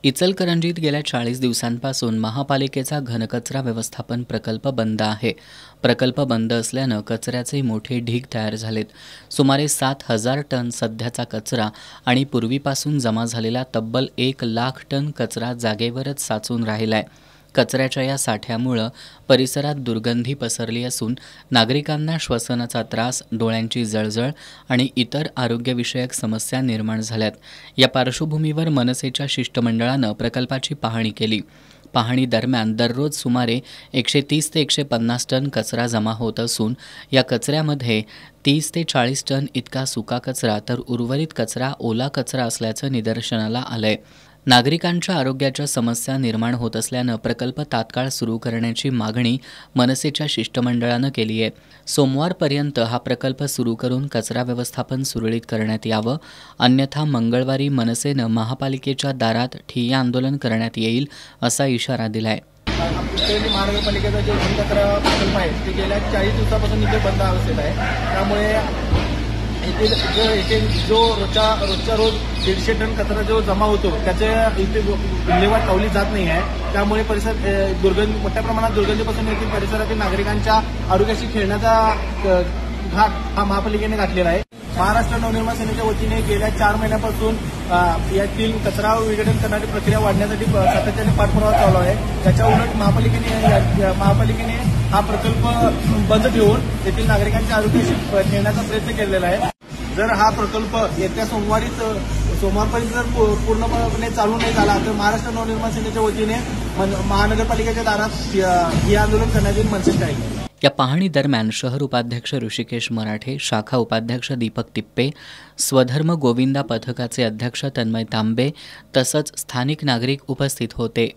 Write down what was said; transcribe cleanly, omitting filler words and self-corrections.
इचलकरंजीत गेल्या 40 दिवसांपासून महापालिकेचा घनकचरा व्यवस्थापन प्रकल्प बंद आहे. प्रकल्प बंद असल्यानं कचऱ्याचे मोठे ढीग तयार झालेत. सुमारे 7,000 टन सध्याचा कचरा आणि पूर्वीपासून जमा झालेला तब्बल 1,00,000 टन कचरा जागेवरच साचून राहिलाय. कचऱ्याच्या या साठ्यामुळं परिसरात दुर्गंधी पसरली असून नागरिकांना श्वसनाचा त्रास, डोळ्यांची जळजळ आणि इतर आरोग्यविषयक समस्या निर्माण झाल्यात. या पार्श्वभूमीवर मनसेच्या शिष्टमंडळानं प्रकल्पाची पाहणी केली. पाहणी दरम्यान दररोज सुमारे 130 ते 150 टन कचरा जमा होत असून या कचऱ्यामध्ये 30 ते 40 टन इतका सुका कचरा तर उर्वरित कचरा ओला कचरा असल्याचं निदर्शनाला आलंय. नागरिकांच्या आरोग्याच्या समस्या निर्माण होत असल्यानं प्रकल्प तात्काळ सुरू करण्याची मागणी मनसेच्या शिष्टमंडळानं केली आहे. सोमवारपर्यंत हा प्रकल्प सुरू करून कचरा व्यवस्थापन सुरळीत करण्यात यावं, अन्यथा मंगळवारी मनसेनं महापालिकेच्या दारात ठिय्या आंदोलन करण्यात येईल असा इशारा दिलाय. महानगरपालिकेचा जो घनकचरा प्रकल्प आहे ते गेल्या 40 दिवसापासून इथे बंद अवस्थेत आहे. त्यामुळे इथे जो रोजच्या रोज 150 टन कचरा जो जमा होतो त्याचे इथे विल्हेवाट लावली जात नाही आहे. त्यामुळे परिसर मोठ्या प्रमाणात दुर्गंधीपासून येथील परिसरातील नागरिकांच्या आरोग्याशी खेळण्याचा घाट हा महापालिकेने घातलेला आहे. महाराष्ट्र नवनिर्माण सेनेच्या वतीने गेल्या 4 महिन्यापासून यातील कचरा विघटन करण्याची प्रक्रिया वाढण्यासाठी सातत्याने पाठपुरावा चालू आहे. त्याच्या उलट महापालिकेने हा प्रकल्प बंद ठेवून येथील नागरिकांच्या आरोग्याशी खेळण्याचा प्रयत्न केलेला आहे. जर हा प्रकल्प येत्या सोमवारपर्यंत जर पूर्णपणे चालू नाही झाला तर महाराष्ट्र नवनिर्माण सेनेच्या वतीने महानगरपालिकेच्या दारात हे आंदोलन करण्यात येईल मनसेच्या आहे. या पाहणी दरम्यान शहर उपाध्यक्ष ऋषिकेश मराठे, शाखा उपाध्यक्ष दीपक तिप्पे, स्वधर्म गोविंदा पथकाचे अध्यक्ष तन्मय तांबे तसंच स्थानिक नागरिक उपस्थित होते.